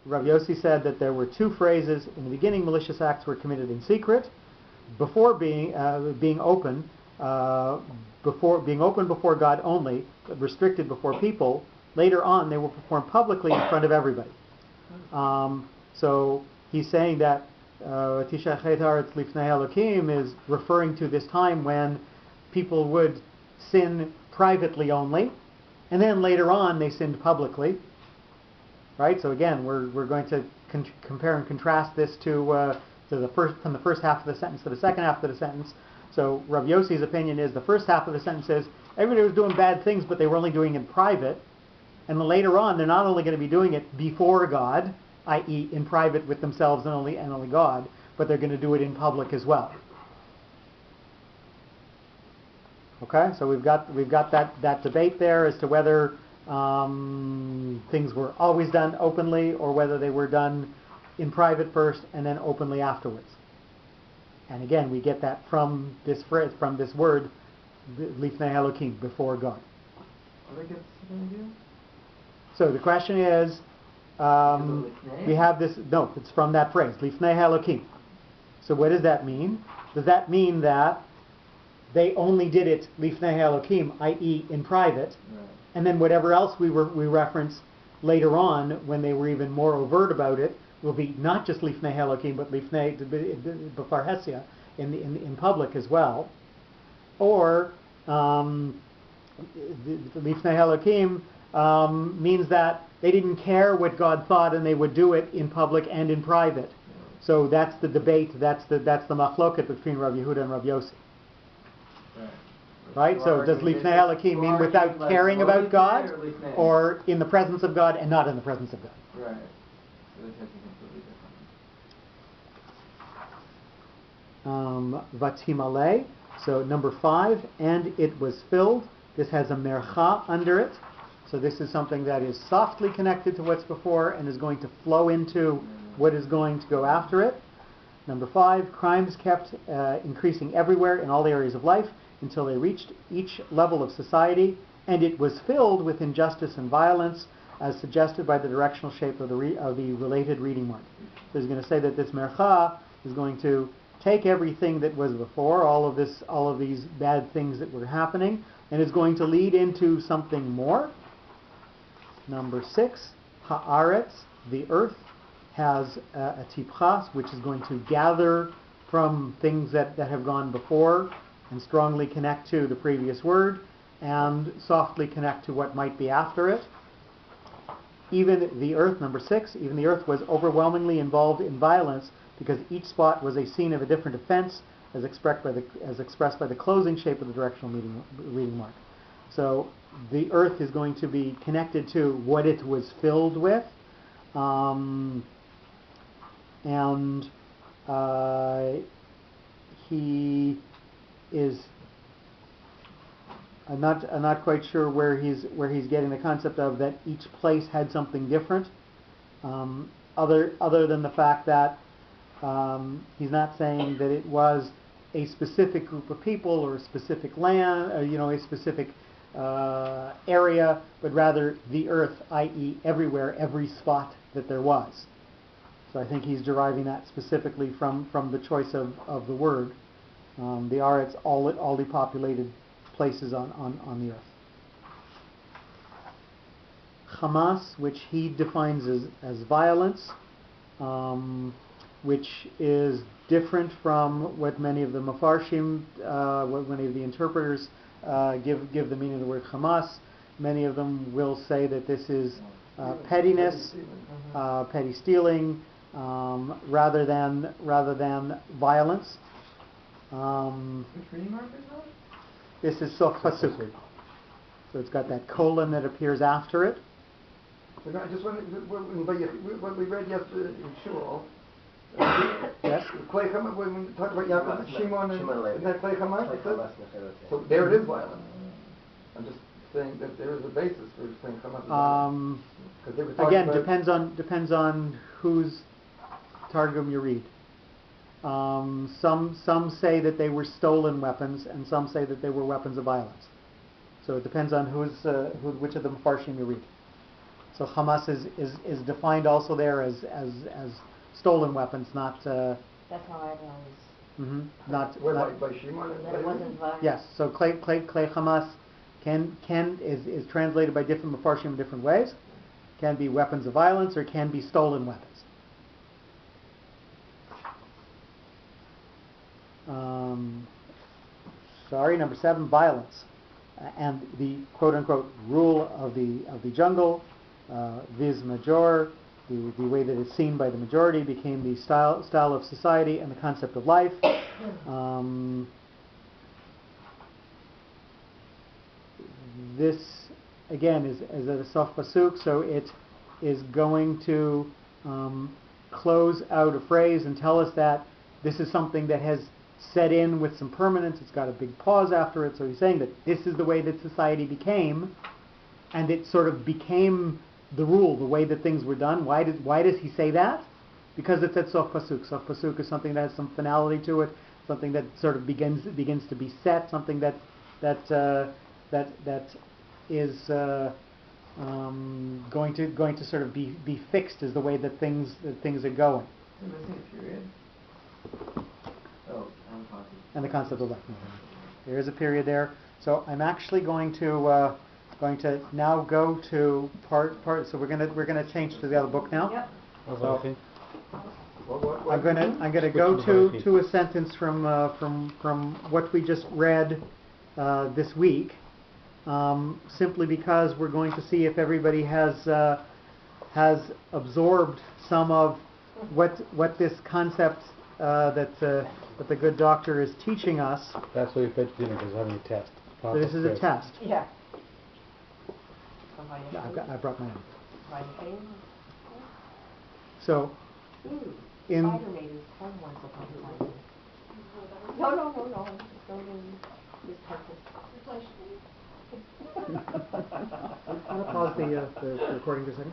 Rav Yossi said that there were two phrases. In the beginning, malicious acts were committed in secret, before being open before God only, but restricted before people. Later on, they were performed publicly in front of everybody. So he's saying that Tisha Haaretz Lifnei Elokim is referring to this time when people would sin privately only, and then later on they sinned publicly. Right. So again, we're going to compare and contrast this to the first half of the sentence to the second half of the sentence. So Rav Yossi's opinion is the first half of the sentence says everybody was doing bad things, but they were only doing it in private. And then later on, they're not only going to be doing it before God, i.e., in private with themselves and only God, but they're going to do it in public as well. Okay, so we've got that debate there as to whether things were always done openly or whether they were done in private first and then openly afterwards. And again, we get that from this phrase, from this word, Lifnei Elokim, before God. So the question is, we have this, no, it's from that phrase, Lifnei Elokim. So what does that mean? Does that mean that they only did it Lifnei Elokim, i.e. in private, and then whatever else we reference later on, when they were even more overt about it, will be not just Lifnei Elokim, but Lifnei B'far Hesia, in public as well? Or Lifnei Elokim means that they didn't care what God thought and they would do it in public and in private. So that's the debate, that's the machloket between Rav Yehuda and Rav Yossi. Right? So does Lifnei Elokim mean without caring about God, or in the presence of God and not in the presence of God? Right. Vatimale. So number 5, and it was filled. This has a mercha under it. So this is something that is softly connected to what's before and is going to flow into what is going to go after it. Number 5, crimes kept increasing everywhere in all areas of life until they reached each level of society, and it was filled with injustice and violence, as suggested by the directional shape of the related reading mark. So he's going to say that this mercha is going to take everything that was before, all of these bad things that were happening, and is going to lead into something more. Number 6, haaretz, the earth, has a tipchas, which is going to gather from things that have gone before and strongly connect to the previous word and softly connect to what might be after it. Even the earth, number 6, even the earth was overwhelmingly involved in violence because each spot was a scene of a different offense as expressed by the closing shape of the directional reading mark. So the earth is going to be connected to what it was filled with, and he is. I'm not quite sure where he's getting the concept of that each place had something different, other than the fact that he's not saying that it was a specific group of people or a specific land, a specific area, but rather the earth, i.e. everywhere, every spot that there was. So I think he's deriving that specifically from the choice of the word. The Aretz, all the populated places on the earth. Hamas, which he defines as violence, which is different from what many of the Mefarshim, what many of the interpreters give the meaning of the word Hamas. Many of them will say that this is pettiness, petty stealing, rather than violence. Which reading mark is that? This is Sof Pasuk. So it's got that colon that appears after it. I just wanted, what we read yesterday in Shul. Yes. When we talked about Yaakov, Shimon, and that Klei Hamas, so there it is violence. I'm just saying that there is a basis for saying Hamas. Again, depends on whose Targum you read. Some say that they were stolen weapons, and some say that they were weapons of violence. So it depends on which of the Mefarshim you read. So Hamas is defined also there as stolen weapons, not That's how I've always. not By Shimon and That it wasn't violent. yes. So Klei Hamas is translated by different Mefarshim in different ways. Can be weapons of violence or can be stolen weapons. Number 7, violence, and the quote unquote rule of the jungle, vis major, the way that it's seen by the majority became the style of society and the concept of life. This again is a soft pasuk, so it is going to close out a phrase and tell us that this is something that has set in with some permanence. It's got a big pause after it. So he's saying that this is the way that society became, and it sort of became the rule, the way that things were done. Why does he say that? Because it's at sof pasuk. Sof pasuk is something that has some finality to it, something that sort of begins to be set, something that is going to sort of be fixed as the way that things are going. Is there missing a period? Oh, I'm talking. And the concept of life. There is a period there. So I'm actually going to now go to part. So we're gonna change to the other book now. Yep. So What? I'm gonna go to a sentence from what we just read this week, simply because we're going to see if everybody has absorbed some of what this concept that the good doctor is teaching us. That's why you fed dinner, because having a test. So this is a test. Yeah. I brought my own. Somebody So in Spider made his fun once upon a time. No. Just go to his purpose. I'm gonna pause the recording for a second.